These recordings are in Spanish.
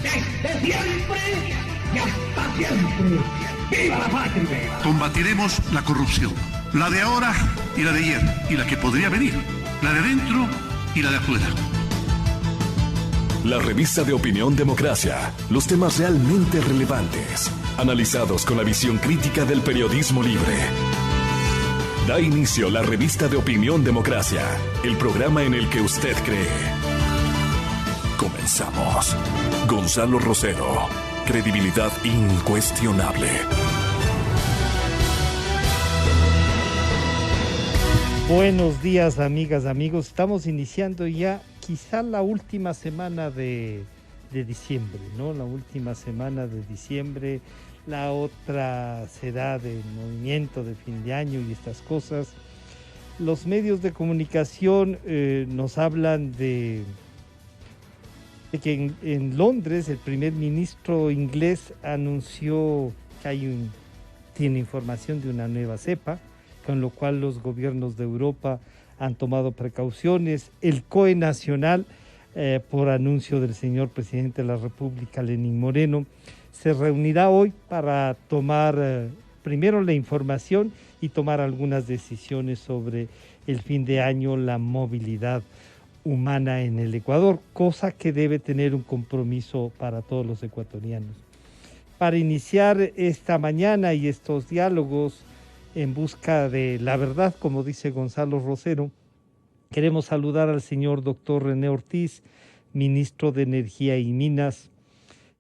desde siempre y hasta siempre. ¡Viva la patria! Combatiremos la corrupción, la de ahora y la de ayer, y la que podría venir, la de dentro y la de afuera. La revista de opinión Democracia, los temas realmente relevantes, analizados con la visión crítica del periodismo libre. Da inicio la revista de opinión Democracia, el programa en el que usted cree. Comenzamos. Gonzalo Rosero, credibilidad incuestionable. Buenos días, amigas, amigos. Estamos iniciando ya quizá la última semana de diciembre, ¿no? La última semana de diciembre. La otra será del movimiento de fin de año y estas cosas. Los medios de comunicación nos hablan de que en Londres el primer ministro inglés anunció que tiene información de una nueva cepa, con lo cual los gobiernos de Europa han tomado precauciones. El COE nacional, por anuncio del señor presidente de la República, Lenín Moreno, se reunirá hoy para tomar primero la información y tomar algunas decisiones sobre el fin de año, la movilidad humana en el Ecuador, cosa que debe tener un compromiso para todos los ecuatorianos. Para iniciar esta mañana y estos diálogos en busca de la verdad, como dice Gonzalo Rosero, queremos saludar al señor doctor René Ortiz, ministro de Energía y Minas.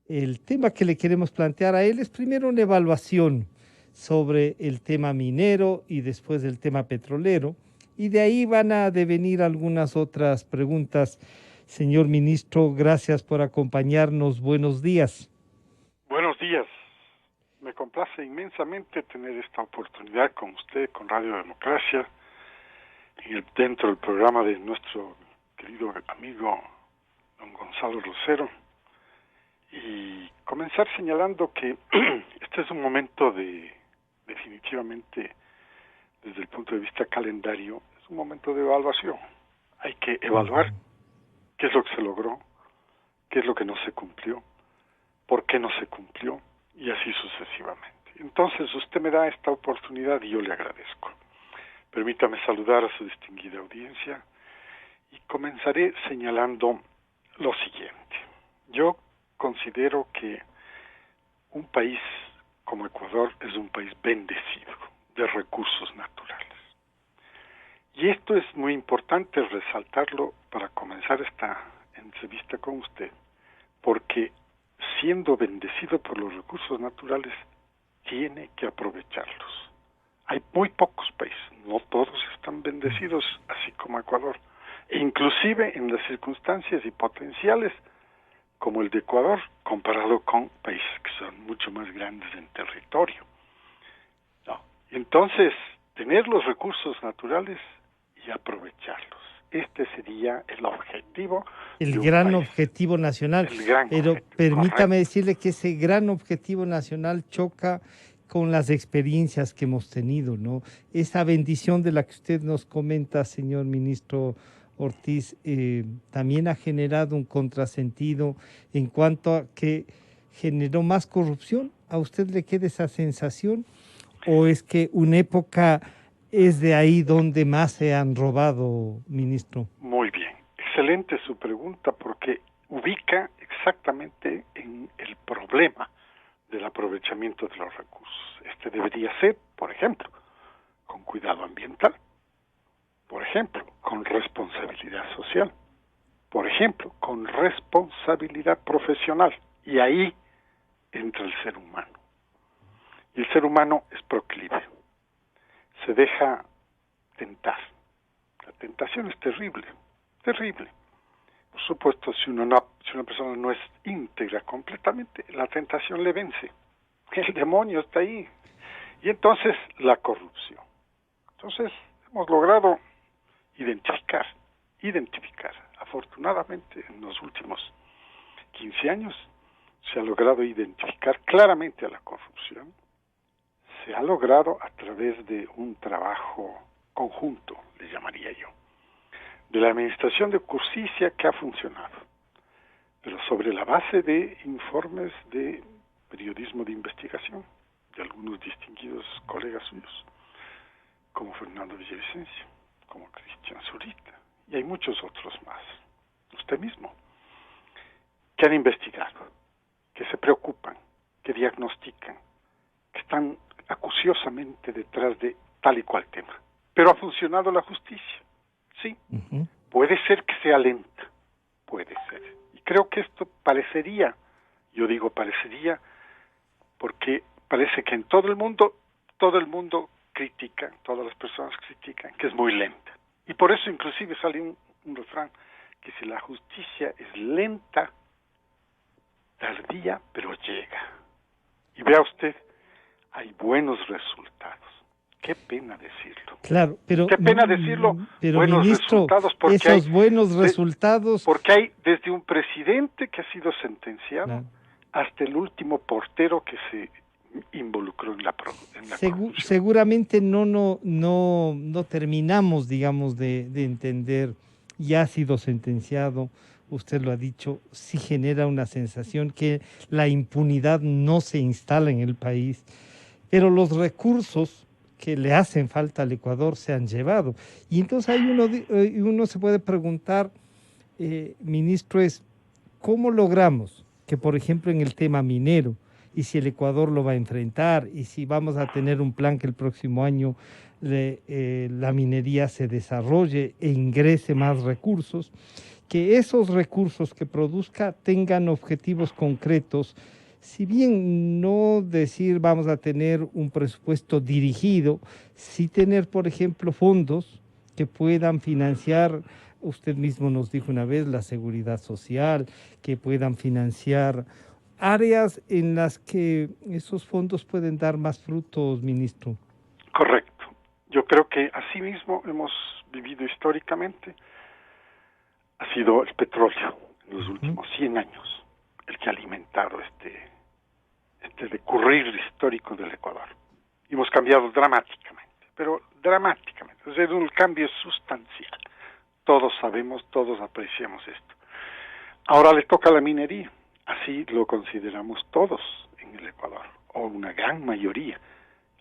El tema que le queremos plantear a él es primero una evaluación sobre el tema minero y después el tema petrolero, y de ahí van a devenir algunas otras preguntas. Señor ministro, gracias por acompañarnos. Buenos días. Buenos días. Me complace inmensamente tener esta oportunidad con usted, con Radio Democracia, dentro del programa de nuestro querido amigo don Gonzalo Rosero, y comenzar señalando que este es un momento definitivamente, desde el punto de vista calendario, es un momento de evaluación. Hay que evaluar qué es lo que se logró, qué es lo que no se cumplió, por qué no se cumplió, y así sucesivamente. Entonces usted me da esta oportunidad y yo le agradezco. Permítame saludar a su distinguida audiencia y comenzaré señalando lo siguiente. Yo considero que un país como Ecuador es un país bendecido de recursos naturales. Y esto es muy importante resaltarlo para comenzar esta entrevista con usted, porque siendo bendecido por los recursos naturales, tiene que aprovecharlos. Hay muy pocos países, no todos están bendecidos, así como Ecuador, e inclusive en las circunstancias y potenciales como el de Ecuador, comparado con países que son mucho más grandes en territorio. No. Entonces, tener los recursos naturales y aprovecharlos. Este sería el objetivo. El gran objetivo nacional. Pero permítame decirle que ese gran objetivo nacional choca con las experiencias que hemos tenido, ¿no? Esa bendición de la que usted nos comenta, señor ministro Ortiz, también ha generado un contrasentido en cuanto a que generó más corrupción. ¿A usted le queda esa sensación? ¿O es que una época es de ahí donde más se han robado, ministro? Muy bien, excelente su pregunta, porque ubica exactamente en el problema del aprovechamiento de los recursos. Este debería ser, por ejemplo, con cuidado ambiental, por ejemplo, con responsabilidad social, por ejemplo, con responsabilidad profesional, y ahí entra el ser humano. Y el ser humano es proclive, se deja tentar. La tentación es terrible, terrible. Por supuesto, si una persona no es íntegra completamente, la tentación le vence. El demonio está ahí. Y entonces, la corrupción. Entonces, hemos logrado identificar. Afortunadamente, en los últimos 15 años, se ha logrado identificar claramente a la corrupción. Se ha logrado a través de un trabajo conjunto, le llamaría yo, de la Administración de Justicia, que ha funcionado, pero sobre la base de informes de periodismo de investigación de algunos distinguidos colegas suyos, como Fernando Villavicencio, como Cristian Zurita, y hay muchos otros más, usted mismo, que han investigado, que se preocupan, que diagnostican, que están acuciosamente detrás de tal y cual tema. Pero ha funcionado la justicia, sí. Puede ser que sea lenta, puede ser. Y creo que esto parecería, yo digo parecería, porque parece que en todo el mundo critica, todas las personas critican que es muy lenta. Y por eso inclusive sale un refrán, que si la justicia es lenta, tardía, pero llega. Y vea usted, hay buenos resultados. Qué pena decirlo. Claro, pero qué pena decirlo. Pero buenos ministro, resultados porque esos buenos resultados, porque hay desde un presidente que ha sido sentenciado hasta el último portero que se involucró en la corrupción. Seguramente no terminamos, digamos, de entender. Ya ha sido sentenciado, usted lo ha dicho, sí genera una sensación que la impunidad no se instala en el país, pero los recursos que le hacen falta al Ecuador se han llevado. Y entonces ahí uno se puede preguntar, ministro, ¿cómo logramos que, por ejemplo, en el tema minero, y si el Ecuador lo va a enfrentar, y si vamos a tener un plan que el próximo año la minería se desarrolle e ingrese más recursos, que esos recursos que produzca tengan objetivos concretos, si bien no decir vamos a tener un presupuesto dirigido, sí tener, por ejemplo, fondos que puedan financiar, usted mismo nos dijo una vez, la seguridad social, que puedan financiar áreas en las que esos fondos pueden dar más frutos, ministro. Correcto. Yo creo que así mismo hemos vivido históricamente. Ha sido el petróleo en los últimos 100 años el que ha alimentado este decurrir histórico del Ecuador. Y hemos cambiado dramáticamente, pero dramáticamente. Es decir, un cambio sustancial. Todos sabemos, todos apreciamos esto. Ahora le toca a la minería. Así lo consideramos todos en el Ecuador, o una gran mayoría.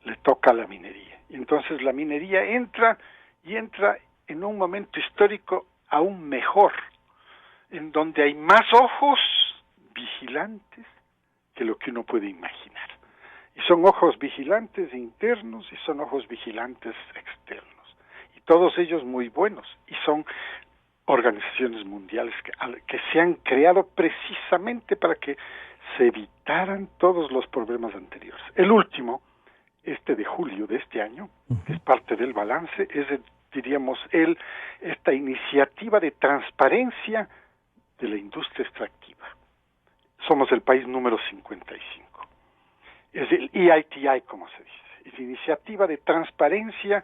Le toca a la minería. Y entonces la minería entra en un momento histórico aún mejor, en donde hay más ojos vigilantes que lo que uno puede imaginar. Y son ojos vigilantes internos y son ojos vigilantes externos. Y todos ellos muy buenos. Y son organizaciones mundiales que se han creado precisamente para que se evitaran todos los problemas anteriores. El último, de julio de este año, que es parte del balance, es, diríamos, esta iniciativa de transparencia de la industria extractiva. Somos el país número 55. Es el EITI, como se dice. Es iniciativa de transparencia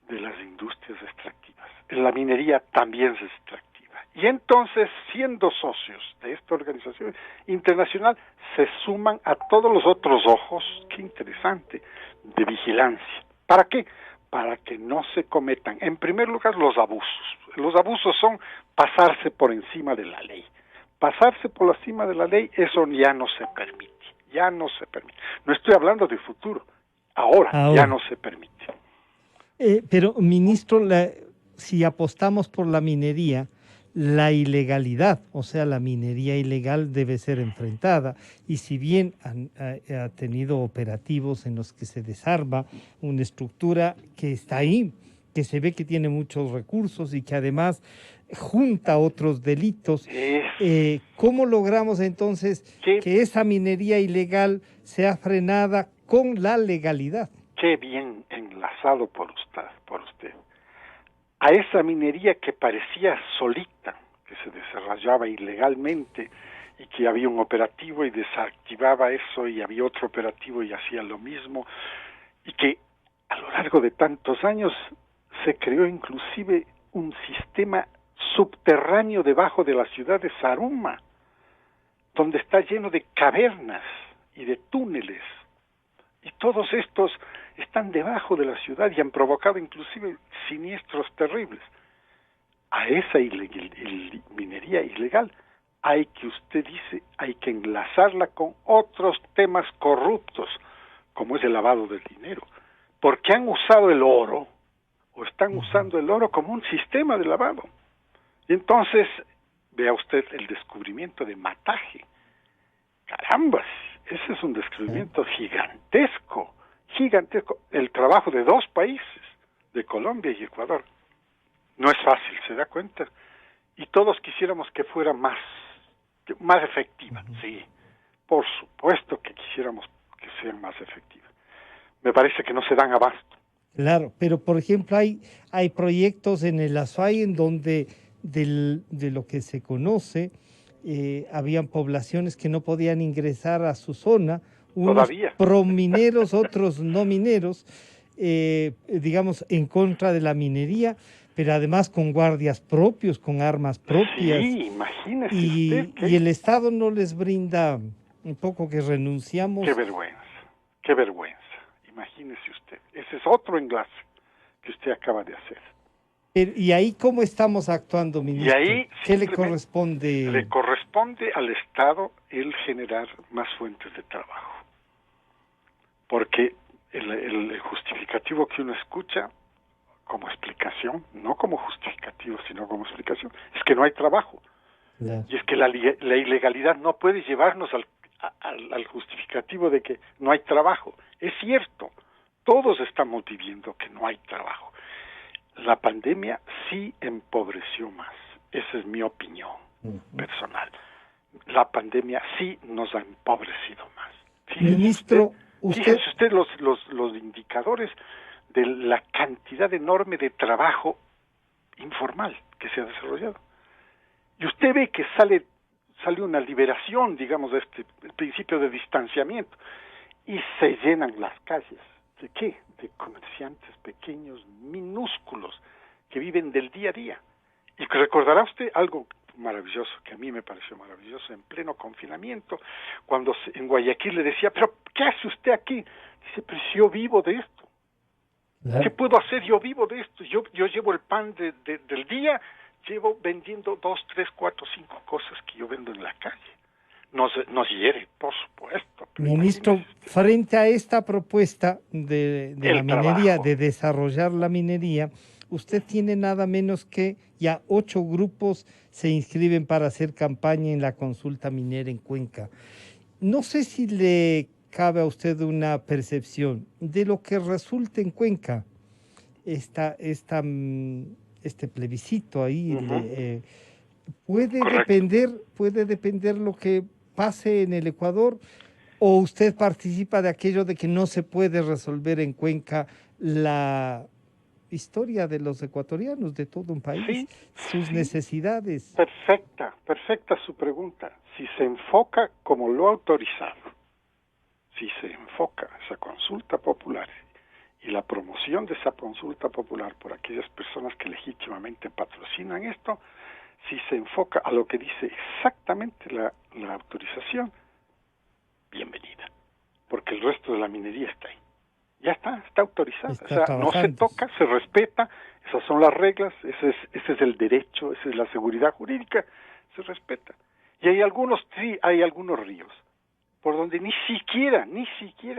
de las industrias extractivas. En la minería también es extractiva. Y entonces, siendo socios de esta organización internacional, se suman a todos los otros ojos, qué interesante, de vigilancia. ¿Para qué? Para que no se cometan, en primer lugar, los abusos. Los abusos son pasarse por encima de la ley. Pasarse por encima de la ley, eso ya no se permite. Ya no se permite. No estoy hablando de futuro. Ahora. Ya no se permite. Pero, ministro, si apostamos por la minería, la ilegalidad, o sea, la minería ilegal debe ser enfrentada. Y si bien ha tenido operativos en los que se desarma una estructura que está ahí, que se ve que tiene muchos recursos y que además junta otros delitos, ¿cómo logramos entonces que esa minería ilegal sea frenada con la legalidad? Qué bien enlazado por usted. A esa minería que parecía solita, que se desarrollaba ilegalmente y que había un operativo y desactivaba eso y había otro operativo y hacía lo mismo, y que a lo largo de tantos años se creó inclusive un sistema subterráneo debajo de la ciudad de Zaruma, donde está lleno de cavernas y de túneles, y todos estos están debajo de la ciudad y han provocado inclusive siniestros terribles. A esa minería ilegal hay que, usted dice, hay que enlazarla con otros temas corruptos, como es el lavado del dinero, porque han usado el oro, o están usando el oro como un sistema de lavado. Y entonces, vea usted el descubrimiento de Mataje. Carambas, ese es un descubrimiento gigantesco, el trabajo de 2 países, de Colombia y Ecuador. No es fácil, ¿se da cuenta? Y todos quisiéramos que fuera más efectiva, sí, por supuesto que quisiéramos que sea más efectiva. Me parece que no se dan abasto. Claro, pero por ejemplo hay proyectos en el Azuay en donde de lo que se conoce, habían poblaciones que no podían ingresar a su zona, unos Todavía. promineros, otros no mineros, digamos, en contra de la minería, pero además con guardias propios, con armas propias. Sí, imagínese y, usted. y el Estado no les brinda, un poco que renunciamos. Qué vergüenza. Imagínese usted. Ese es otro enlace que usted acaba de hacer. ¿Y ahí cómo estamos actuando, ministro? Y ahí ¿Qué le corresponde? Le corresponde al Estado el generar más fuentes de trabajo. Porque el justificativo que uno escucha como explicación, no como justificativo, sino como explicación, es que no hay trabajo. Claro. Y es que la ilegalidad no puede llevarnos al justificativo de que no hay trabajo. Es cierto, todos estamos viviendo que no hay trabajo. La pandemia sí empobreció más, esa es mi opinión personal. La pandemia sí nos ha empobrecido más. Ministro, Fíjese usted los indicadores de la cantidad enorme de trabajo informal que se ha desarrollado. Y usted ve que sale una liberación, digamos, de este principio de distanciamiento, y se llenan las calles. ¿De qué? De comerciantes pequeños, minúsculos, que viven del día a día. Y recordará usted algo maravilloso, que a mí me pareció maravilloso, en pleno confinamiento, cuando en Guayaquil le decía, pero ¿qué hace usted aquí? Dice, pero si yo vivo de esto. ¿Qué puedo hacer? Yo vivo de esto. Yo llevo el pan del día, llevo vendiendo 2, 3, 4, 5 cosas que yo vendo en la calle. Nos hiere, por supuesto. Ministro, frente a esta propuesta de la minería, de desarrollar la minería, usted tiene nada menos que ya 8 grupos se inscriben para hacer campaña en la consulta minera en Cuenca. No sé si le cabe a usted una percepción de lo que resulte en Cuenca, este plebiscito ahí. Puede depender lo que pase en el Ecuador, o usted participa de aquello de que no se puede resolver en Cuenca la historia de los ecuatorianos, de todo un país, sus necesidades. Perfecta su pregunta. Si se enfoca como lo autorizado, si se enfoca esa consulta popular y la promoción de esa consulta popular por aquellas personas que legítimamente patrocinan esto, si se enfoca a lo que dice exactamente la autorización, bienvenida, porque el resto de la minería está ahí. Ya está autorizada. No se toca, se respeta, esas son las reglas, ese es el derecho, esa es la seguridad jurídica, se respeta. Y hay algunos ríos por donde ni siquiera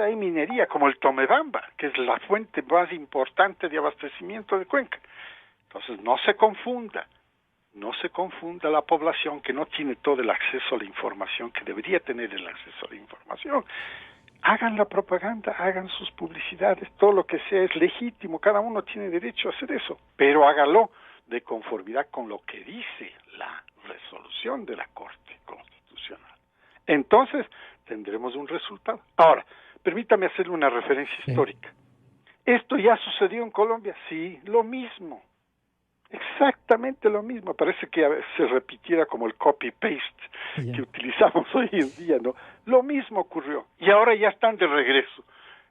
hay minería, como el Tomebamba, que es la fuente más importante de abastecimiento de Cuenca. Entonces no se confunda la población que no tiene todo el acceso a la información, que debería tener el acceso a la información. Hagan la propaganda, hagan sus publicidades, todo lo que sea es legítimo, cada uno tiene derecho a hacer eso, pero hágalo de conformidad con lo que dice la resolución de la Corte Constitucional. Entonces, tendremos un resultado. Ahora, permítame hacerle una referencia histórica. ¿Esto ya sucedió en Colombia? Sí, lo mismo. Exactamente lo mismo. Parece que se repitiera como el copy-paste que utilizamos hoy en día, ¿no? Lo mismo ocurrió. Y ahora ya están de regreso.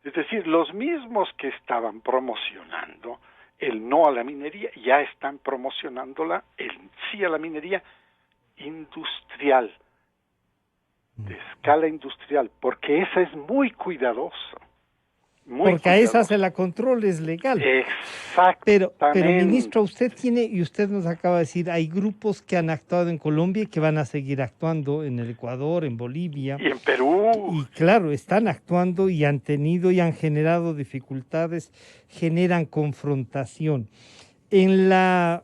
Es decir, los mismos que estaban promocionando el no a la minería, ya están promocionándola, el sí a la minería industrial, de escala industrial, porque esa es muy cuidadosa. Porque a esa se la controla, es legal. Exactamente. Pero ministro, usted tiene, y usted nos acaba de decir, hay grupos que han actuado en Colombia y que van a seguir actuando en el Ecuador, en Bolivia. Y en Perú. Y claro, están actuando y han tenido y han generado dificultades, generan confrontación. En la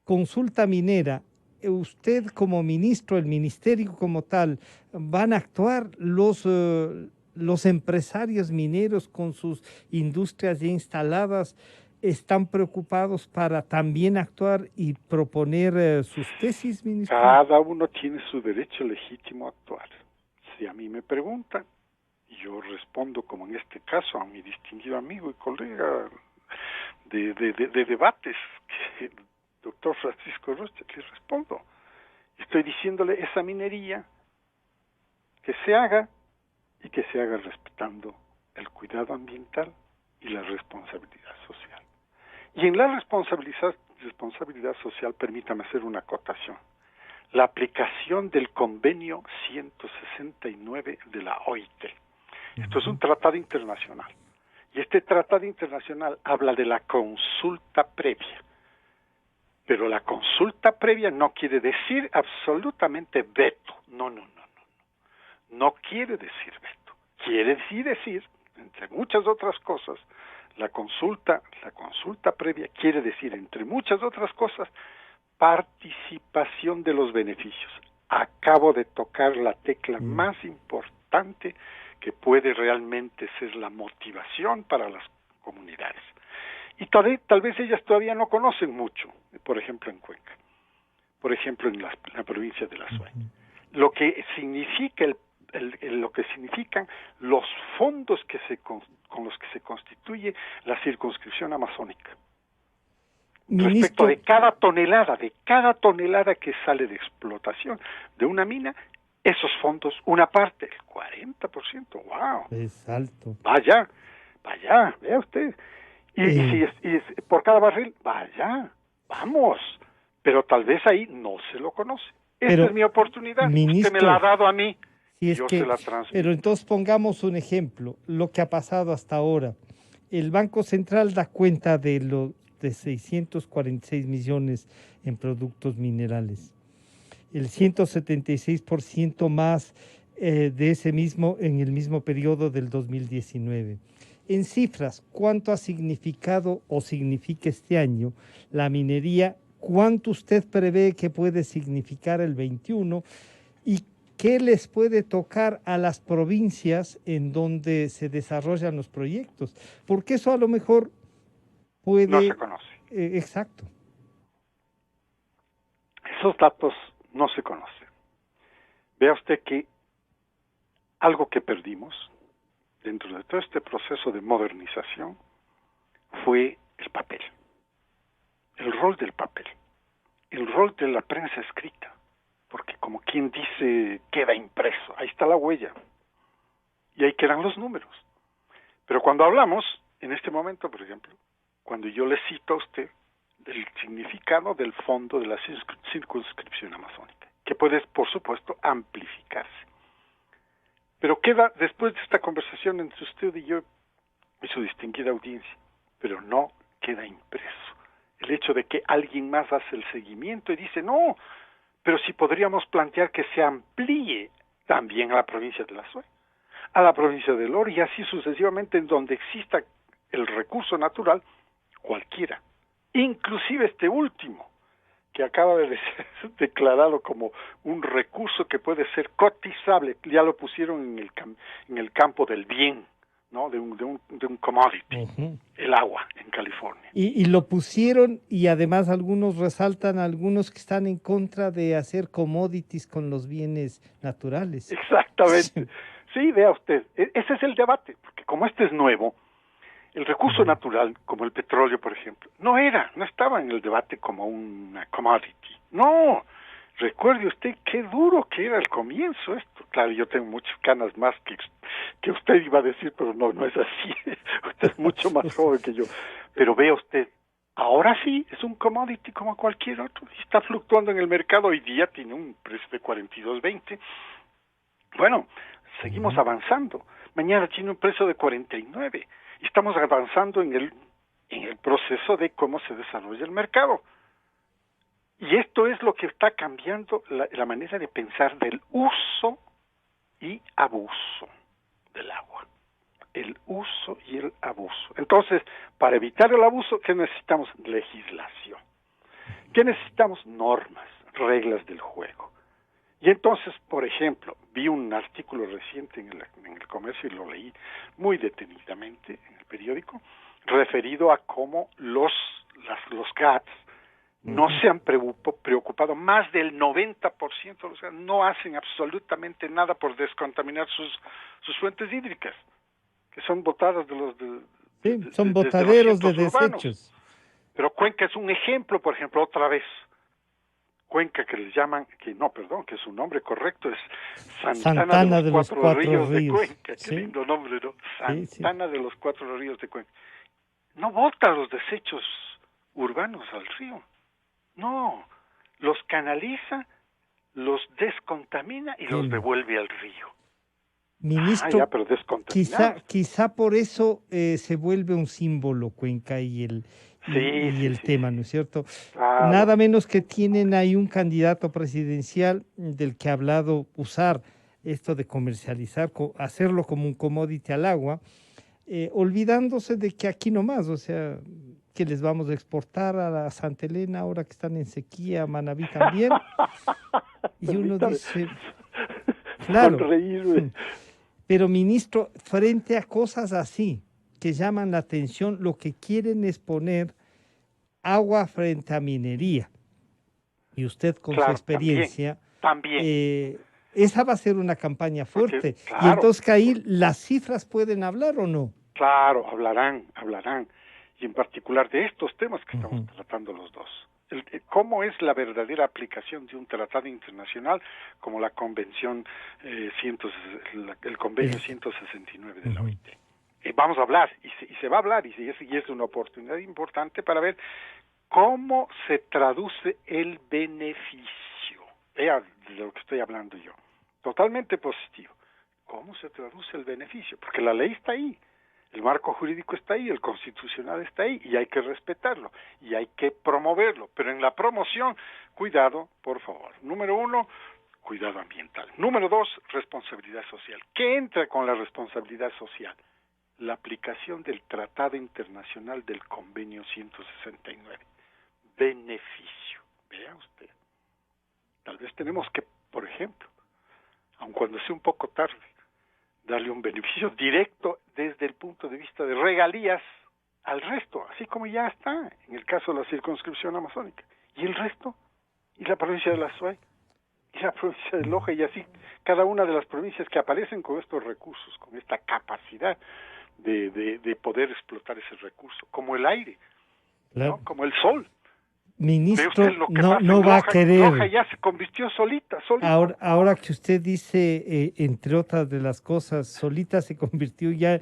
consulta minera, usted como ministro, el ministerio como tal, ¿van a actuar los empresarios mineros con sus industrias ya instaladas? ¿Están preocupados para también actuar y proponer sus tesis, ministro? Cada uno tiene su derecho legítimo a actuar. Si a mí me preguntan, yo respondo como en este caso a mi distinguido amigo y colega de debates, el doctor Francisco Rocha, le respondo. Estoy diciéndole esa minería que se haga y que se haga respetando el cuidado ambiental y la responsabilidad social. Y en la responsabilidad social, permítame hacer una acotación. La aplicación del convenio 169 de la OIT. Esto es un tratado internacional. Y este tratado internacional habla de la consulta previa. Pero la consulta previa no quiere decir absolutamente veto. No. No quiere decir veto. Quiere decir, entre muchas otras cosas, la consulta previa quiere decir, entre muchas otras cosas, participación de los beneficios. Acabo de tocar la tecla más importante que puede realmente ser la motivación para las comunidades. Y tal vez ellas todavía no conocen mucho, por ejemplo en Cuenca, por ejemplo en la provincia de La Suay. Lo que significa lo que significan los fondos con los que se constituye la circunscripción amazónica. Respecto de cada tonelada que sale de explotación de una mina, esos fondos, una parte, el 40%, ¡wow! Es alto. Vaya, vea usted. Y si es por cada barril, vaya, vamos. Pero tal vez ahí no se lo conoce. Esta es mi oportunidad. Ministro, usted me la ha dado a mí. Si es yo que, se la transmito. pero entonces pongamos un ejemplo, lo que ha pasado hasta ahora. El Banco Central da cuenta de 646 millones en productos minerales. El 176% más de ese mismo en el mismo periodo del 2019. En cifras, ¿cuánto ha significado o significa este año la minería? ¿Cuánto usted prevé que puede significar el 21? ¿Y qué les puede tocar a las provincias en donde se desarrollan los proyectos? Porque eso a lo mejor puede... No se conoce. Exacto. Esos datos no se conocen. Vea usted que algo que perdimos dentro de todo este proceso de modernización fue el papel, el rol del papel, el rol de la prensa escrita, porque como quien dice, queda impreso, ahí está la huella, y ahí quedan los números. Pero cuando hablamos, en este momento, por ejemplo, cuando yo le cito a usted del significado del fondo de la circunscripción amazónica, que puede, por supuesto, amplificarse. Pero queda, después de esta conversación entre usted y yo y su distinguida audiencia, pero no queda impreso el hecho de que alguien más hace el seguimiento y dice, no, pero sí podríamos plantear que se amplíe también a la provincia de La Suay, a la provincia de Lora y así sucesivamente en donde exista el recurso natural, cualquiera, inclusive este último, que acaba de ser declarado como un recurso que puede ser cotizable, ya lo pusieron en el campo del bien, ¿no? de un commodity, el agua en California. Y lo pusieron y además algunos resaltan, algunos que están en contra de hacer commodities con los bienes naturales. Exactamente. Sí, vea usted, ese es el debate, porque como este es nuevo, el recurso natural, como el petróleo, por ejemplo, no estaba en el debate como una commodity. No, recuerde usted qué duro que era al comienzo esto. Claro, yo tengo muchas canas más que usted iba a decir, pero no es así. Usted es mucho más joven que yo. Pero vea usted, ahora sí es un commodity como cualquier otro. Está fluctuando en el mercado. Hoy día tiene un precio de 42.20. Bueno, seguimos avanzando. Mañana tiene un precio de 49 y estamos avanzando en el proceso de cómo se desarrolla el mercado. Y esto es lo que está cambiando la manera de pensar del uso y abuso del agua. El uso y el abuso. Entonces, para evitar el abuso, ¿qué necesitamos? Legislación. ¿Qué necesitamos? Normas, reglas del juego. Y entonces, por ejemplo, vi un artículo reciente en el Comercio y lo leí muy detenidamente en el periódico, referido a cómo los GATS no se han preocupado. Más del 90% de los GATS no hacen absolutamente nada por descontaminar sus fuentes hídricas, que son botadas son botaderos de desechos. Pero Cuenca es un ejemplo, por ejemplo, otra vez. Cuenca, que les llaman, que su nombre correcto es Santana de los Cuatro Ríos de Cuenca. ¿Sí? Qué lindo nombre, ¿no? Santana sí. de los Cuatro Ríos de Cuenca. No bota los desechos urbanos al río. No, los canaliza, los descontamina y los devuelve al río. Ministro, pero descontaminados. quizá por eso se vuelve un símbolo Cuenca y el tema, ¿no es cierto? Claro. Nada menos que tienen ahí un candidato presidencial del que ha hablado usar esto de comercializar, hacerlo como un commodity al agua, olvidándose de que aquí nomás, o sea, que les vamos a exportar a la Santa Elena ahora que están en sequía, a Manabí también. Y uno dice, claro, pero ministro, frente a cosas así que llaman la atención, lo que quieren es poner agua frente a minería. Y usted con su experiencia, también. Esa va a ser una campaña fuerte. Y entonces que ahí las cifras pueden hablar o no. Claro, hablarán. Y en particular de estos temas que estamos tratando los dos. ¿Cómo es la verdadera aplicación de un tratado internacional como la Convención el Convenio 169 de la OIT? Vamos a hablar, y se va a hablar, y es una oportunidad importante para ver cómo se traduce el beneficio. Vea de lo que estoy hablando yo. Totalmente positivo. ¿Cómo se traduce el beneficio? Porque la ley está ahí. El marco jurídico está ahí, el constitucional está ahí, y hay que respetarlo, y hay que promoverlo. Pero en la promoción, cuidado, por favor. Número 1, cuidado ambiental. Número 2, responsabilidad social. ¿Qué entra con la responsabilidad social? La aplicación del Tratado Internacional del Convenio 169. Beneficio. Vea usted. Tal vez tenemos que, por ejemplo, aun cuando sea un poco tarde, darle un beneficio directo desde el punto de vista de regalías al resto, así como ya está en el caso de la circunscripción amazónica. ¿Y el resto? ¿Y la provincia de la Azuay? ¿Y la provincia de Loja? Y así cada una de las provincias que aparecen con estos recursos, con esta capacidad de poder explotar ese recurso, como el aire, ¿no? Como el sol. Ministro, no va a querer. Loja ya se convirtió solita. Ahora que usted dice, entre otras de las cosas, solita se convirtió ya,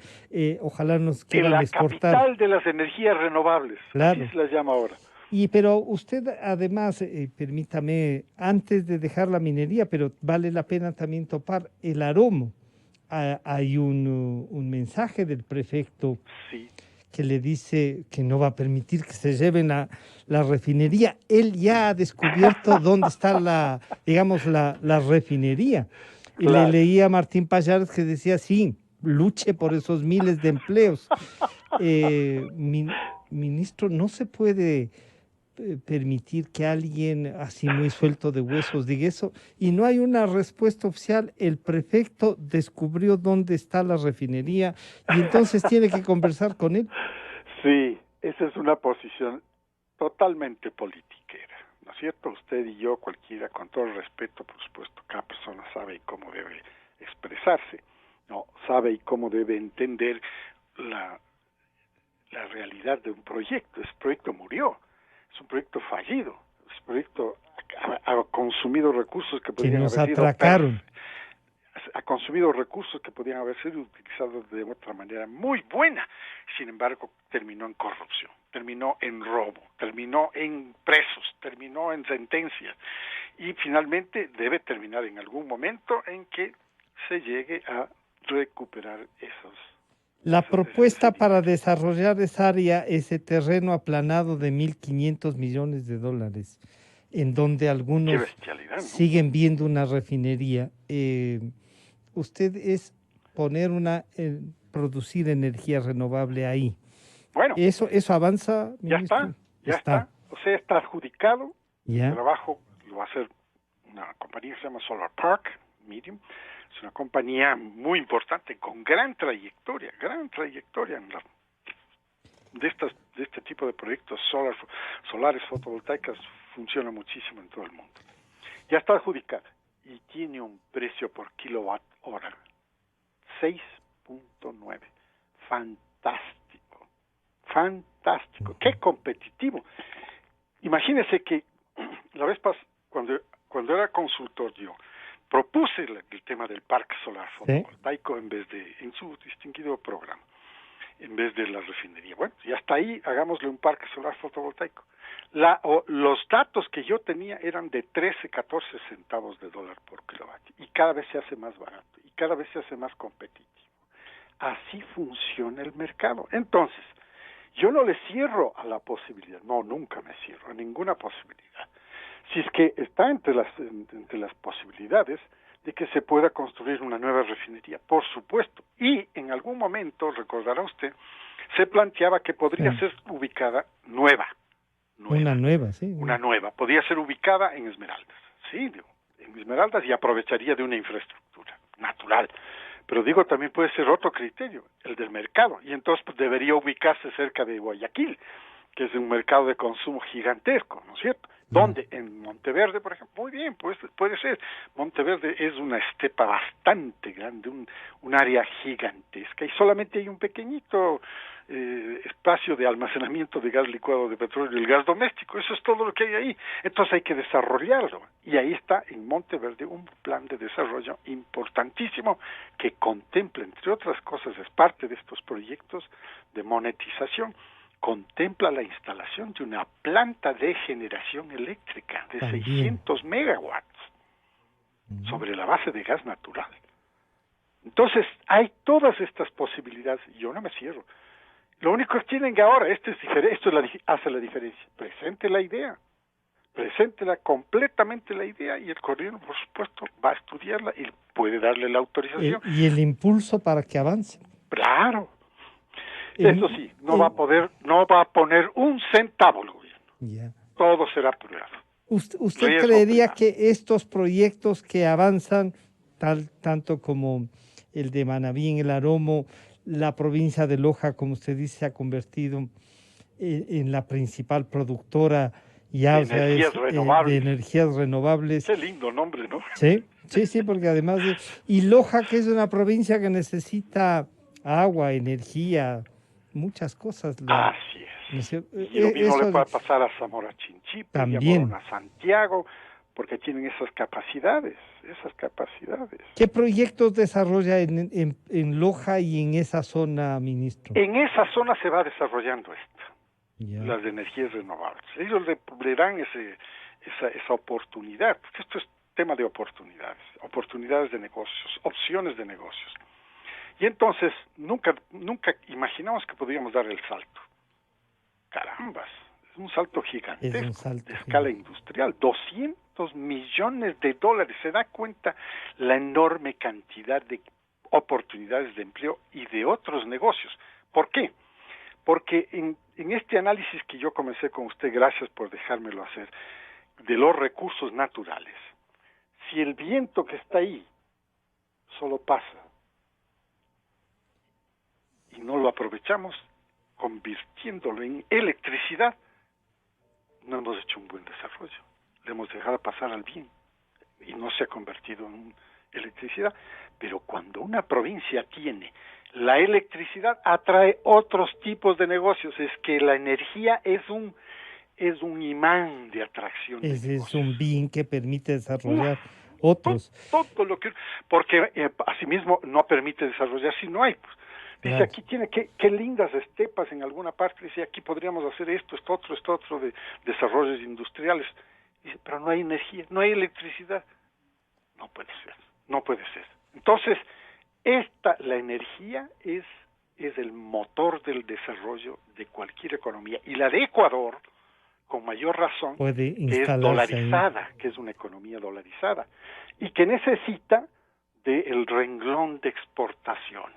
ojalá nos quieran exportar. La capital de las energías renovables, así se las llama ahora. Pero usted además, permítame, antes de dejar la minería, pero vale la pena también topar el aromo. Hay un mensaje del prefecto que le dice que no va a permitir que se lleven a la refinería. Él ya ha descubierto dónde está la refinería. Y le leía a Martín Pallares que decía, sí, luche por esos miles de empleos. Ministro, no se puede permitir que alguien así muy suelto de huesos diga eso, y no hay una respuesta oficial. El prefecto descubrió dónde está la refinería y entonces tiene que conversar con él. Sí, esa es una posición totalmente politiquera, ¿no es cierto? Usted y yo, cualquiera, con todo el respeto, por supuesto, cada persona sabe cómo debe expresarse, ¿no? Sabe y cómo debe entender la realidad de un proyecto. Ese proyecto murió. Es un proyecto fallido. Ese proyecto ha consumido recursos que podrían haber sido atracaron. Ha consumido recursos que podrían haber sido utilizados de otra manera muy buena. Sin embargo, terminó en corrupción, terminó en robo, terminó en presos, terminó en sentencias y finalmente debe terminar en algún momento en que se llegue a recuperar esos. La propuesta para desarrollar esa área, ese terreno aplanado de $1.500 millones, en donde algunos ¿no? siguen viendo una refinería. Usted es poner producir energía renovable ahí. Bueno, eso avanza, ministro. Ya está. O sea, está adjudicado. ¿Ya? El trabajo lo va a hacer una compañía que se llama Solar Park Medium. Es una compañía muy importante, con gran trayectoria de este tipo de proyectos solares fotovoltaicas. Funciona muchísimo en todo el mundo. Ya está adjudicada y tiene un precio por kilowatt hora 6.9. Fantástico, qué competitivo. Imagínese que la vez pasada, cuando era consultor yo, propuse el tema del parque solar fotovoltaico en su distinguido programa, en vez de la refinería. Bueno, ya está ahí, hagámosle un parque solar fotovoltaico. Los datos que yo tenía eran de 13, 14 centavos de dólar por kilovatio, y cada vez se hace más barato, y cada vez se hace más competitivo. Así funciona el mercado. Entonces, yo no le cierro a la posibilidad, no, nunca me cierro a ninguna posibilidad. Si es que está entre las posibilidades de que se pueda construir una nueva refinería, por supuesto. Y en algún momento, recordará usted, se planteaba que podría ser ubicada nueva. Una nueva, sí. Una nueva. Podría ser ubicada en Esmeraldas. Sí, en Esmeraldas, y aprovecharía de una infraestructura natural. Pero digo, también puede ser otro criterio, el del mercado. Y entonces pues, debería ubicarse cerca de Guayaquil, que es un mercado de consumo gigantesco, ¿no es cierto? ¿Dónde? En Monteverde, por ejemplo. Muy bien, pues puede ser. Monteverde es una estepa bastante grande, un área gigantesca, y solamente hay un pequeñito espacio de almacenamiento de gas licuado de petróleo y el gas doméstico. Eso es todo lo que hay ahí. Entonces hay que desarrollarlo. Y ahí está en Monteverde un plan de desarrollo importantísimo que contempla, entre otras cosas, es parte de estos proyectos de monetización, contempla la instalación de una planta de generación eléctrica de 600 megawatts sobre la base de gas natural. Entonces, hay todas estas posibilidades y yo no me cierro. Lo único que tienen que ahora, hace la diferencia. Preséntela completamente la idea, y el gobierno, por supuesto, va a estudiarla y puede darle la autorización. Y el impulso para que avance. Claro. Eso sí, no va a poner un centavo el gobierno. Yeah. Todo será privado. ¿Usted creería que estos proyectos que avanzan, tanto como el de Manabí en el Aromo, la provincia de Loja, como usted dice, se ha convertido en la principal productora de energías renovables? Qué lindo nombre, ¿no? Sí, porque además y Loja, que es una provincia que necesita agua, energía, muchas cosas. Así es. Y lo mismo le puede pasar a Zamora Chinchipe, también a Santiago, porque tienen esas capacidades. ¿¿Qué proyectos desarrolla en Loja y en esa zona, ministro? En esa zona se va desarrollando las de energías renovables. Ellos le dan esa oportunidad, porque esto es tema de oportunidades de negocios, opciones de negocios. Y entonces nunca imaginamos que podríamos dar el salto. Carambas, es un salto gigantesco, de escala industrial, 200 millones de dólares. Se da cuenta la enorme cantidad de oportunidades de empleo y de otros negocios. ¿Por qué? Porque en este análisis que yo comencé con usted, gracias por dejármelo hacer, de los recursos naturales, si el viento que está ahí solo pasa y no lo aprovechamos, convirtiéndolo en electricidad, no hemos hecho un buen desarrollo. Le hemos dejado pasar al bien y no se ha convertido en electricidad. Pero cuando una provincia tiene la electricidad, atrae otros tipos de negocios. Es que la energía es un imán de atracción. Es un bien que permite desarrollar otros. Todo lo que, porque asimismo no permite desarrollar si no hay. Pues. Dice, aquí tiene qué lindas estepas en alguna parte. Dice, aquí podríamos hacer esto otro de desarrollos industriales. Dice, pero no hay energía, no hay electricidad. No puede ser. Entonces, la energía es el motor del desarrollo de cualquier economía, y la de Ecuador, con mayor razón, Puede que es instalarse ahí. dolarizada, que es una economía dolarizada, y que necesita del renglón de exportaciones.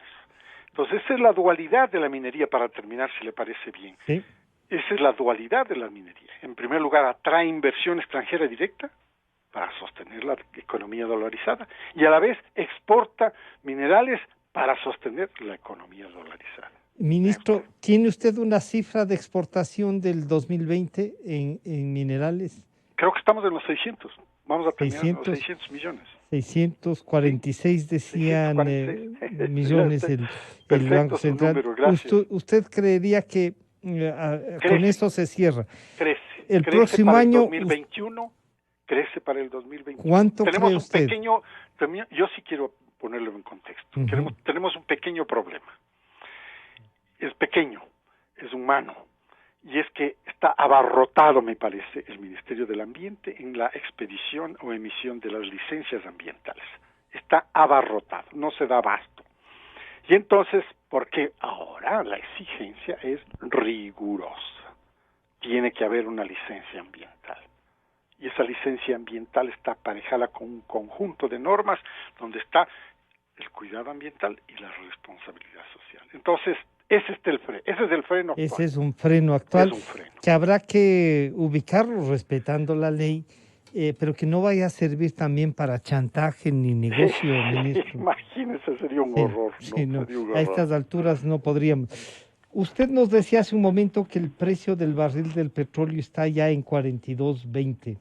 Entonces, esa es la dualidad de la minería, para terminar, si le parece bien. Sí. Esa es la dualidad de la minería. En primer lugar, atrae inversión extranjera directa para sostener la economía dolarizada, y a la vez exporta minerales para sostener la economía dolarizada. Ministro, ¿tiene usted una cifra de exportación del 2020 en minerales? Creo que estamos en los 600. Vamos a terminar en los 600, 600 millones. 646 decían 646. millones el Perfecto, Banco su Central. número, gracias. ¿Usted creería que con eso se cierra? Crece. El Crece próximo para año, el 2021, crece para el 2021. ¿cuánto tenemos cree un usted? pequeño, yo sí quiero ponerlo en contexto. Tenemos un pequeño problema. Es pequeño, es humano, y es que está abarrotado, me parece, el Ministerio del Ambiente en la expedición o emisión de las licencias ambientales. Está abarrotado, no se da abasto. Y entonces, porque ahora la exigencia es rigurosa, tiene que haber una licencia ambiental. Y esa licencia ambiental está aparejada con un conjunto de normas donde está el cuidado ambiental y la responsabilidad social. Entonces, ese es el freno actual. Ese es un freno actual, Es un freno. que habrá que ubicarlo respetando la ley, pero que no vaya a servir también para chantaje ni negocio, ministro. Imagínese, sería un horror. No. Sería un A horror. estas alturas no podríamos. Usted nos decía hace un momento que el precio del barril del petróleo está ya en 42.20.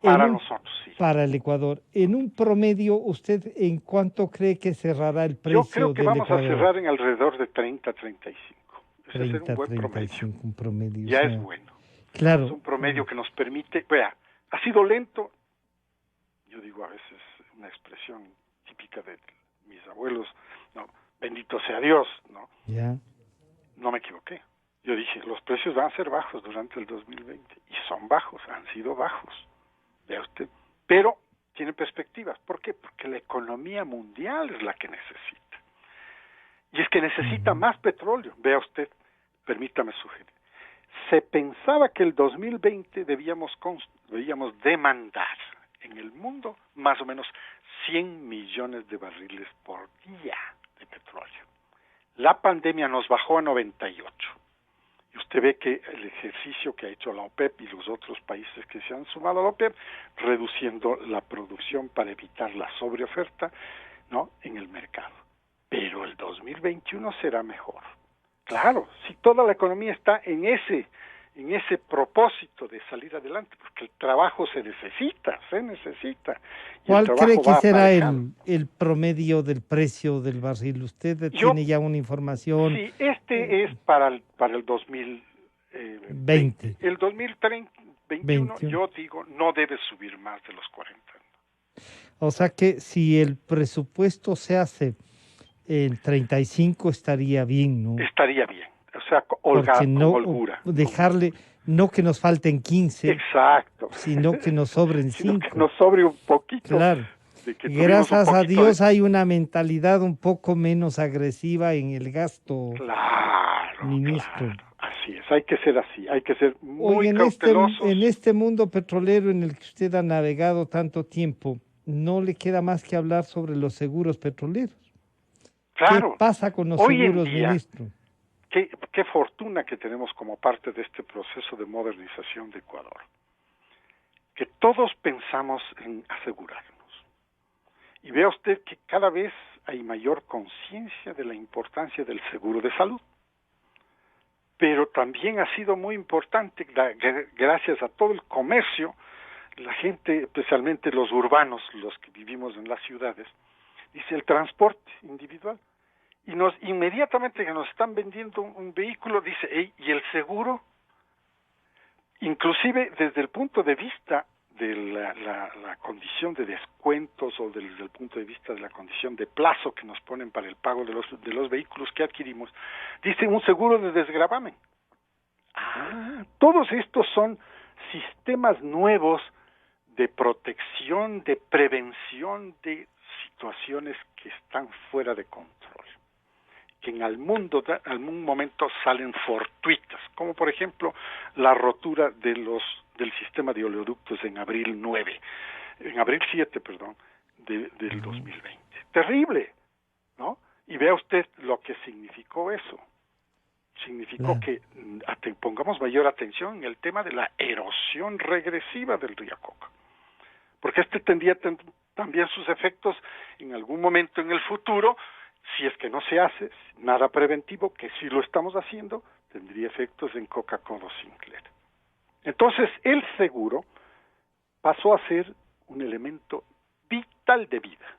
Para nosotros, sí. Para el Ecuador. En un promedio, ¿usted en cuánto cree que cerrará el precio Yo creo que del vamos Ecuador? a cerrar en alrededor de 30, 35. Ese 30, es un buen 35, promedio. un promedio. Ya o sea, es bueno. Claro. Es un promedio que nos permite, vea, ha sido lento, yo digo a veces una expresión típica de mis abuelos, no, bendito sea Dios, ¿no? Ya. No me equivoqué. Yo dije, los precios van a ser bajos durante el 2020, y son bajos, han sido bajos. Vea usted, pero tiene perspectivas. ¿Por qué? Porque la economía mundial es la que necesita. Y es que necesita más petróleo. Vea usted, permítame sugerir. Se pensaba que el 2020 debíamos demandar en el mundo más o menos 100 millones de barriles por día de petróleo. La pandemia nos bajó a 98. Y usted ve que el ejercicio que ha hecho la OPEP y los otros países que se han sumado a la OPEP, reduciendo la producción para evitar la sobreoferta, ¿no?, en el mercado. Pero el 2021 será mejor. Claro, si toda la economía está en ese propósito de salir adelante, porque el trabajo se necesita. Y ¿Cuál cree que será aparejado. el promedio del precio del barril? ¿Usted tiene ya una información? Sí, es para el 2020. El 2021, yo digo, no debe subir más de los 40. O sea que si el presupuesto se hace en 35 estaría bien, ¿no? Estaría bien, o sea, con holgura. Dejarle, no que nos falten 15, exacto, sino que nos sobren 5. Que nos sobre un poquito. Claro. Gracias a Dios hay una mentalidad un poco menos agresiva en el gasto, claro, ministro. Claro. Así es, hay que ser así, hay que ser muy cautelosos. En este mundo petrolero en el que usted ha navegado tanto tiempo, no le queda más que hablar sobre los seguros petroleros. Claro. ¿Qué pasa con los hoy seguros, en día, ministro? Qué fortuna que tenemos como parte de este proceso de modernización de Ecuador. Que todos pensamos en asegurarnos. Y vea usted que cada vez hay mayor conciencia de la importancia del seguro de salud. Pero también ha sido muy importante, gracias a todo el comercio, la gente, especialmente los urbanos, los que vivimos en las ciudades, dice el transporte individual. Y inmediatamente que nos están vendiendo un vehículo, dice, hey, ¿y el seguro? Inclusive desde el punto de vista de la condición de descuentos o desde el punto de vista de la condición de plazo que nos ponen para el pago de los vehículos que adquirimos, dice un seguro de desgravamen. Todos estos son sistemas nuevos de protección, de prevención, de situaciones que están fuera de control, que en algún momento salen fortuitas, como por ejemplo la rotura del sistema de oleoductos en abril 7, del 2020. Terrible, ¿no? Y vea usted lo que significó eso. Significó que pongamos mayor atención en el tema de la erosión regresiva del río Coca, porque tendría también sus efectos en algún momento en el futuro, si es que no se hace nada preventivo, que si lo estamos haciendo, tendría efectos en Coca-Cola Sinclair. Entonces, el seguro pasó a ser un elemento vital de vida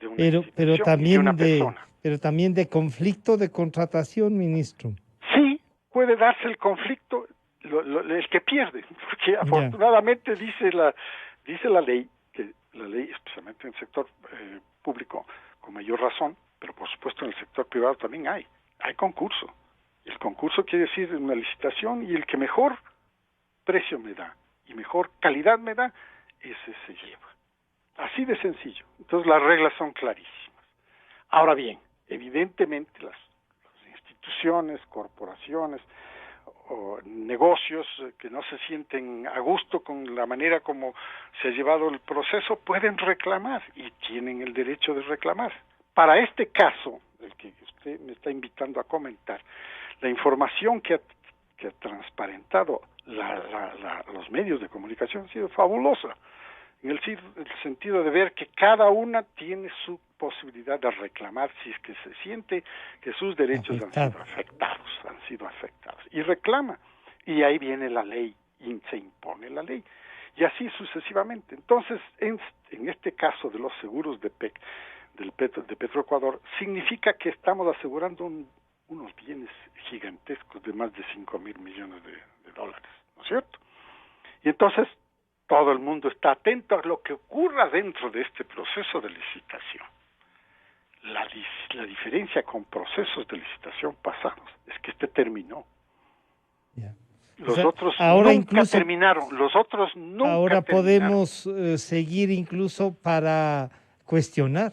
de una institución y de una persona. Pero también de conflicto de contratación, ministro. Sí, puede darse el conflicto, el que pierde, porque afortunadamente dice la ley, que la ley, especialmente en el sector público, con mayor razón, pero por supuesto en el sector privado también hay concurso. El concurso quiere decir una licitación, y el que mejor precio me da y mejor calidad me da, ese se lleva. Así de sencillo. Entonces las reglas son clarísimas. Ahora bien, evidentemente las instituciones, corporaciones o negocios que no se sienten a gusto con la manera como se ha llevado el proceso pueden reclamar, y tienen el derecho de reclamar. Para este caso, el que usted me está invitando a comentar, la información que ha transparentado los medios de comunicación ha sido fabulosa, en el sentido de ver que cada una tiene su posibilidad de reclamar si es que se siente que sus derechos han sido afectados, y reclama, y ahí viene la ley, y se impone la ley, y así sucesivamente. Entonces, en este caso de los seguros de Petroecuador, significa que estamos asegurando unos bienes gigantescos de más de 5,000 millones de dólares, ¿no es cierto? Y entonces todo el mundo está atento a lo que ocurra dentro de este proceso de licitación. La diferencia con procesos de licitación pasados es que terminó. Los otros ahora nunca terminaron. Los otros nunca ahora terminaron. Podemos seguir incluso para cuestionar.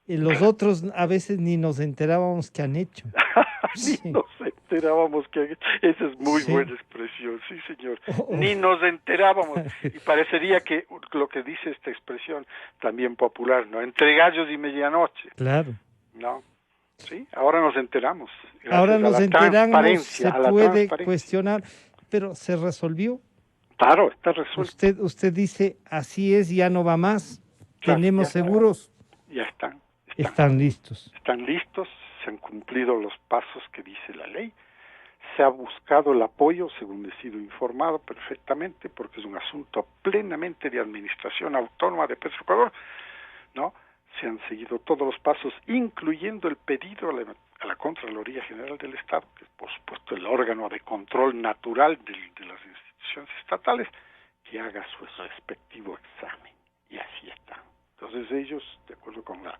Los otros a veces ni nos enterábamos que han hecho. Ni nos enterábamos que... Esa es muy buena expresión, sí señor. Ni nos enterábamos. Y parecería que lo que dice esta expresión también popular, ¿no? Entre gallos y medianoche. Claro. ¿No? Sí, ahora nos enteramos. Ahora nos enteramos, se puede cuestionar, pero ¿se resolvió? Claro, está resuelto. Usted dice, así es, ya no va más, claro, tenemos seguros. Ya están. Están listos. Están listos, se han cumplido los pasos que dice la ley, se ha buscado el apoyo, según he sido informado perfectamente, porque es un asunto plenamente de administración autónoma de Petroecuador, ¿no? Se han seguido todos los pasos, incluyendo el pedido a la Contraloría General del Estado, que es por supuesto el órgano de control natural de las instituciones estatales, que haga su respectivo examen. Y así está. Entonces ellos, de acuerdo con la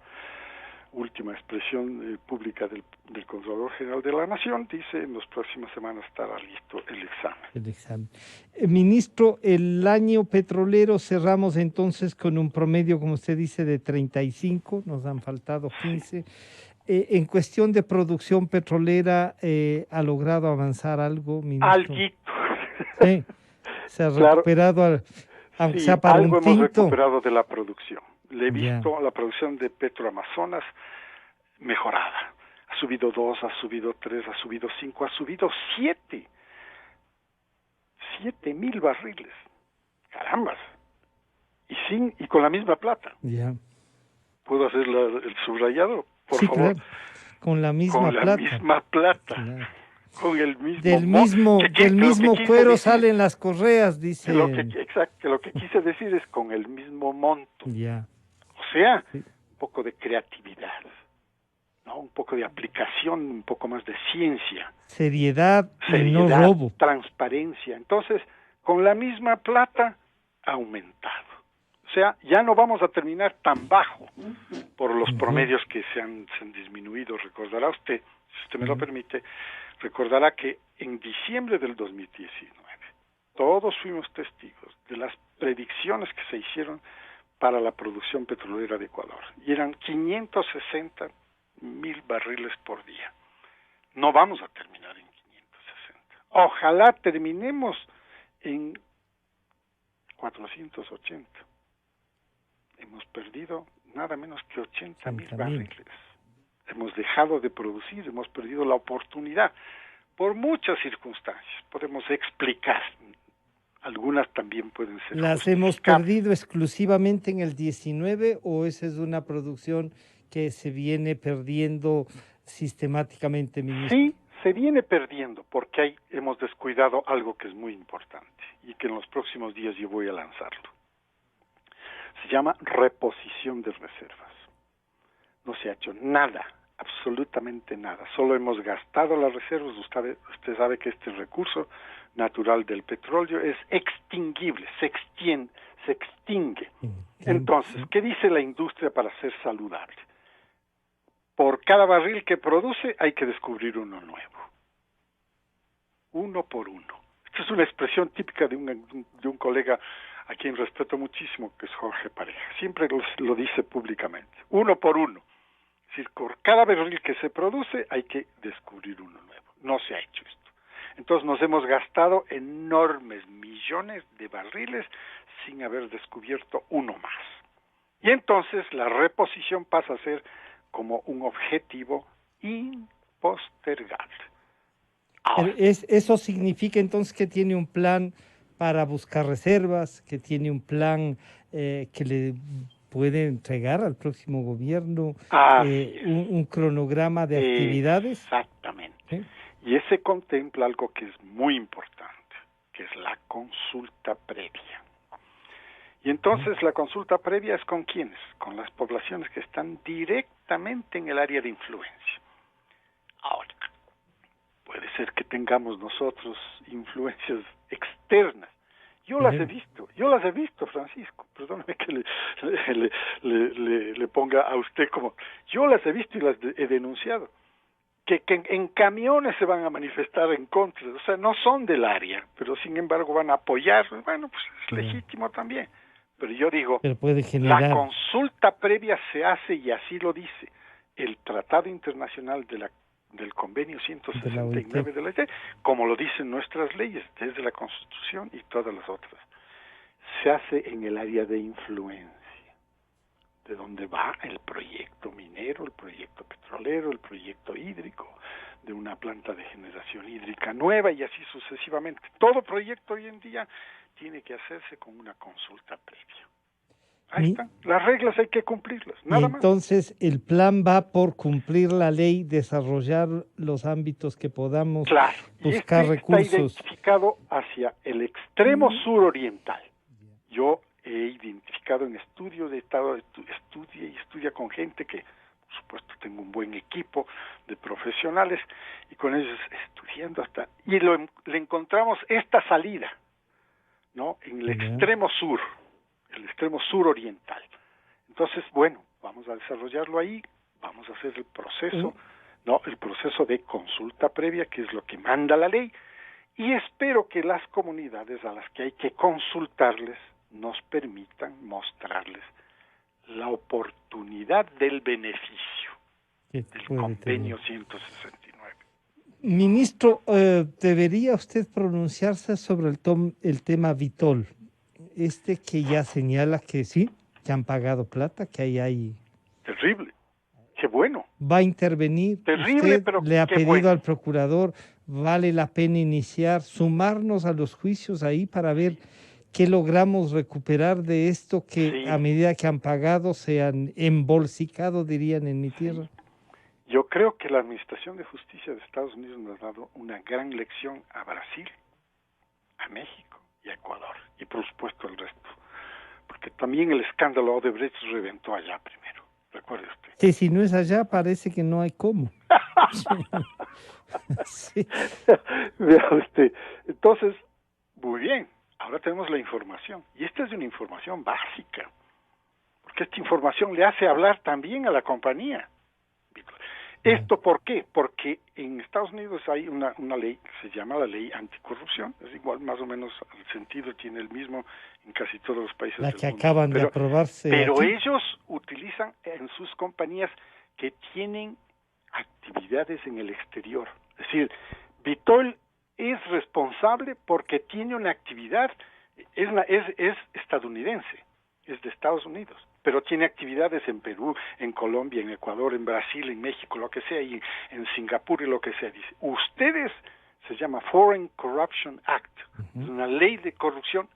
última expresión pública del Contralor General de la Nación, dice en las próximas semanas estará listo el examen. Ministro, el año petrolero cerramos entonces con un promedio, como usted dice, de 35, nos han faltado 15. Sí. En cuestión de producción petrolera, ¿ha logrado avanzar algo, ministro? Alguito. Sí, se ha recuperado, aunque sea para algo un tinto. Hemos recuperado de la producción. Le he visto la producción de Petroamazonas mejorada. Ha subido 2, ha subido 3, ha subido 5, ha subido 7. 7,000 barriles. Carambas. Y con la misma plata. ¿Puedo hacer el subrayado? Por favor. Claro. Con la misma plata. Con la misma plata. Claro. Con el mismo... Del mismo cuero decir, salen las correas, dice. Exacto, lo que quise decir es con el mismo monto. Ya. O sea, un poco de creatividad, ¿no? Un poco de aplicación, un poco más de ciencia. Seriedad y no robo. Transparencia. Entonces, con la misma plata, ha aumentado. O sea, ya no vamos a terminar tan bajo por los promedios que se han disminuido. Recordará usted, si usted me lo permite, recordará que en diciembre del 2019 todos fuimos testigos de las predicciones que se hicieron para la producción petrolera de Ecuador. Y eran 560,000 barriles por día. No vamos a terminar en 560. Ojalá terminemos en 480. Hemos perdido nada menos que 80,000 barriles. Hemos dejado de producir, hemos perdido la oportunidad por muchas circunstancias. Podemos explicar. Algunas también pueden ser ¿Las hemos perdido exclusivamente en el 19 o esa es una producción que se viene perdiendo sistemáticamente, ministro? Sí, se viene perdiendo porque ahí hemos descuidado algo que es muy importante y que en los próximos días yo voy a lanzarlo. Se llama reposición de reservas. No se ha hecho nada, absolutamente nada. Solo hemos gastado las reservas. Usted sabe que este recurso natural del petróleo es extinguible, se extingue. Entonces, ¿qué dice la industria para ser saludable? Por cada barril que produce hay que descubrir uno nuevo. Uno por uno. Esta es una expresión típica de un colega a quien respeto muchísimo, que es Jorge Pareja. Siempre lo dice públicamente. Uno por uno. Es decir, por cada barril que se produce hay que descubrir uno nuevo. No se ha hecho esto. Entonces nos hemos gastado enormes millones de barriles sin haber descubierto uno más. Y entonces la reposición pasa a ser como un objetivo impostergable. Ahora, ¿Eso significa entonces que tiene un plan para buscar reservas, que tiene un plan que le puede entregar al próximo gobierno un cronograma de actividades? Exactamente. ¿Sí? Y ese contempla algo que es muy importante, que es la consulta previa. Y entonces la consulta previa es ¿con quiénes? Con las poblaciones que están directamente en el área de influencia. Ahora, puede ser que tengamos nosotros influencias externas. Yo las he visto, Francisco. Perdóneme que le ponga a usted como... Yo las he visto y las he denunciado. Que en camiones se van a manifestar en contra, o sea, no son del área, pero sin embargo van a apoyar. Bueno, pues es legítimo también. Pero yo digo, la consulta previa se hace, y así lo dice el Tratado Internacional del Convenio 169 de la OIT, como lo dicen nuestras leyes, desde la Constitución y todas las otras. Se hace en el área de influencia, de donde va el proyecto minero, el proyecto petrolero, el proyecto hídrico, de una planta de generación hídrica nueva y así sucesivamente. Todo proyecto hoy en día tiene que hacerse con una consulta previa. Ahí están. Las reglas hay que cumplirlas, nada más. Entonces, el plan va por cumplir la ley, desarrollar los ámbitos que podamos, buscar recursos. Está identificado hacia el extremo suroriental. Yo he identificado en estudio de estado, estudia con gente que, por supuesto, tengo un buen equipo de profesionales, y con ellos estudiando hasta, y le encontramos esta salida, ¿no? En el extremo sur, el extremo suroriental. Entonces, bueno, vamos a desarrollarlo ahí, vamos a hacer el proceso, ¿no? El proceso de consulta previa, que es lo que manda la ley, y espero que las comunidades a las que hay que consultarles nos permitan mostrarles la oportunidad del beneficio del convenio 169. Ministro, ¿debería usted pronunciarse sobre el tema Vitol? Que ya señala que sí, que han pagado plata, que ahí hay... Terrible, qué bueno. ¿Va a intervenir? Terrible, ¿Usted pero le ha pedido bueno al procurador, vale la pena sumarnos a los juicios ahí para ver qué logramos recuperar de esto que a medida que han pagado se han embolsicado, dirían en mi tierra? Yo creo que la Administración de Justicia de Estados Unidos nos ha dado una gran lección a Brasil, a México y a Ecuador, y por supuesto al resto, porque también el escándalo Odebrecht reventó allá primero, recuerde usted. Sí, si no es allá parece que no hay cómo. Sí. Vea usted, entonces, muy bien, ahora tenemos la información, y esta es una información básica, porque esta información le hace hablar también a la compañía. ¿Esto por qué? Porque en Estados Unidos hay una ley que se llama la ley anticorrupción, es igual, más o menos el sentido tiene el mismo en casi todos los países La del que mundo. acaban de aprobarse Pero aquí. ellos utilizan en sus compañías que tienen actividades en el exterior. Es decir, Vitol es responsable porque tiene una actividad, es estadounidense, es de Estados Unidos, pero tiene actividades en Perú, en Colombia, en Ecuador, en Brasil, en México, lo que sea, y en Singapur y lo que sea. Dice, ustedes, se llama Foreign Corruption Act, es una ley de corrupción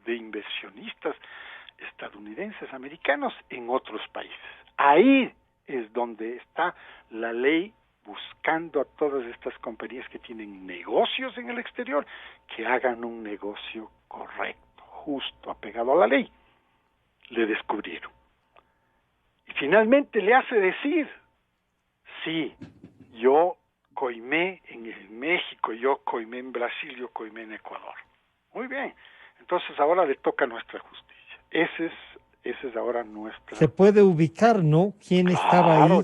de inversionistas estadounidenses, americanos, en otros países. Ahí es donde está la ley buscando a todas estas compañías que tienen negocios en el exterior, que hagan un negocio correcto, justo, apegado a la ley. Le descubrieron. Y finalmente le hace decir, sí, yo coimé en México, yo coimé en Brasil, yo coimé en Ecuador. Muy bien. Entonces ahora le toca nuestra justicia. Esa es ahora nuestra... Se puede ubicar, ¿no? ¿Quién estaba ahí?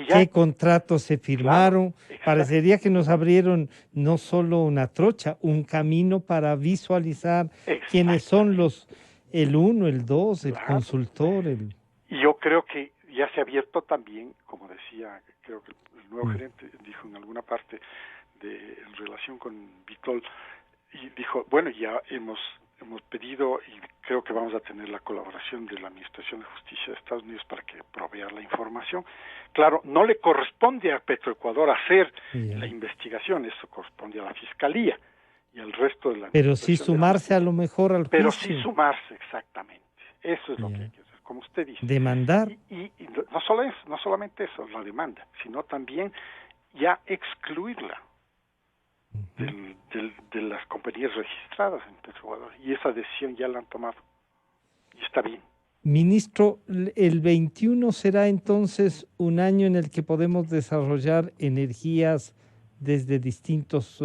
¿Qué contratos se firmaron? Claro, parecería que nos abrieron no solo una trocha, un camino para visualizar quiénes son el 1, el 2, el consultor. Y yo creo que ya se ha abierto también, como decía, creo que el nuevo gerente dijo en alguna parte en relación con Vitol, y dijo, bueno, ya hemos pedido y creo que vamos a tener la colaboración de la Administración de Justicia de Estados Unidos para que provea la información. Claro, no le corresponde a Petroecuador hacer la investigación, eso corresponde a la Fiscalía y al resto de la... Pero sí sumarse a lo mejor al juicio. Pero sí sumarse, exactamente. Eso es lo que hay que hacer, como usted dice. Demandar. Y no solamente eso, la demanda, sino también ya excluirla de las compañías registradas en Petroecuador. Y esa decisión ya la han tomado. Y está bien. Ministro, el 21 será entonces un año en el que podemos desarrollar energías desde distintos...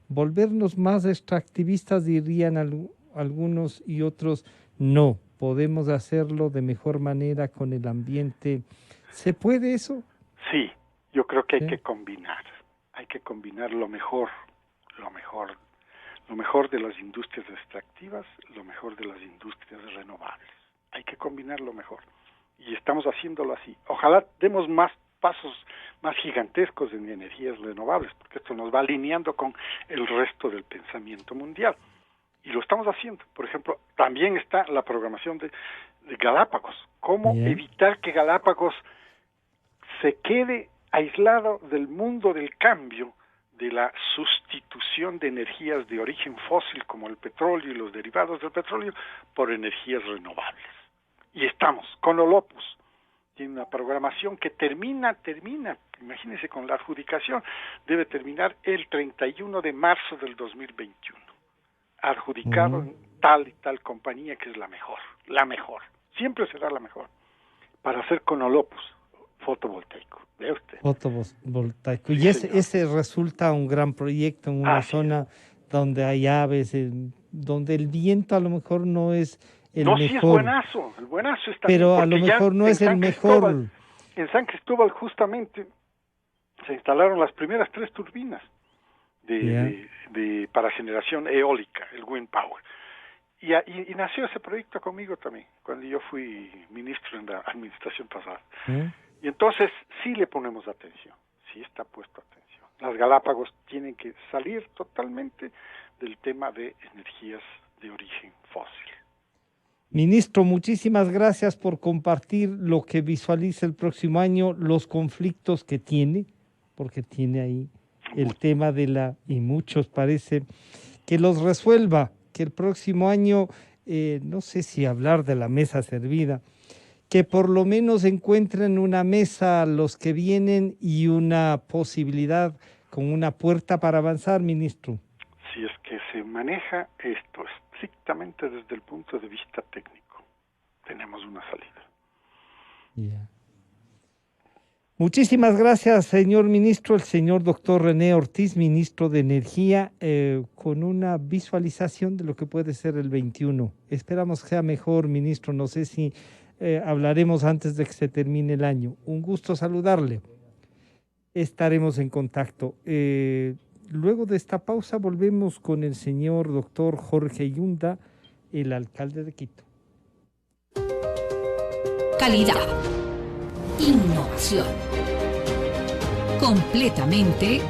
volvernos más extractivistas, dirían algunos, y otros no. Podemos hacerlo de mejor manera con el ambiente. ¿Se puede eso? Sí, yo creo que hay que combinar. Hay que combinar lo mejor de las industrias extractivas, lo mejor de las industrias renovables. Hay que combinar lo mejor. Y estamos haciéndolo así. Ojalá demos más pasos más gigantescos en energías renovables, porque esto nos va alineando con el resto del pensamiento mundial. Y lo estamos haciendo. Por ejemplo, también está la programación de Galápagos. ¿Cómo evitar que Galápagos se quede aislado del mundo del cambio, de la sustitución de energías de origen fósil como el petróleo y los derivados del petróleo por energías renovables? Y estamos con Olopus. Tiene una programación que termina, imagínense, con la adjudicación, debe terminar el 31 de marzo del 2021. Adjudicado en tal y tal compañía que es la mejor, siempre será la mejor, para hacer con Olopus fotovoltaico, ¿ve usted? Fotovoltaico. Y ese resulta un gran proyecto en una zona donde hay aves, donde el viento a lo mejor no es el mejor. Sí es buenazo, el buenazo está pero bien, a lo mejor no es el mejor. En San Cristóbal justamente se instalaron las primeras 3 turbinas para generación eólica, el wind power. Y nació ese proyecto conmigo también, cuando yo fui ministro en la administración pasada. Y entonces sí le ponemos atención, sí está puesto atención. Las Galápagos tienen que salir totalmente del tema de energías de origen fósil. Ministro, muchísimas gracias por compartir lo que visualiza el próximo año, los conflictos que tiene, porque tiene ahí el tema y muchos parece que los resuelva, que el próximo año, no sé si hablar de la mesa servida, que por lo menos encuentren una mesa los que vienen y una posibilidad con una puerta para avanzar, ministro. Si es que se maneja esto estrictamente desde el punto de vista técnico, tenemos una salida. Muchísimas gracias, señor ministro, el señor doctor René Ortiz, ministro de Energía, con una visualización de lo que puede ser el 21. Esperamos que sea mejor, ministro, no sé si hablaremos antes de que se termine el año. Un gusto saludarle. estaremos en contacto. Luego de esta pausa volvemos con el señor doctor Jorge Yunda, el alcalde de Quito. Calidad. Innovación. Completamente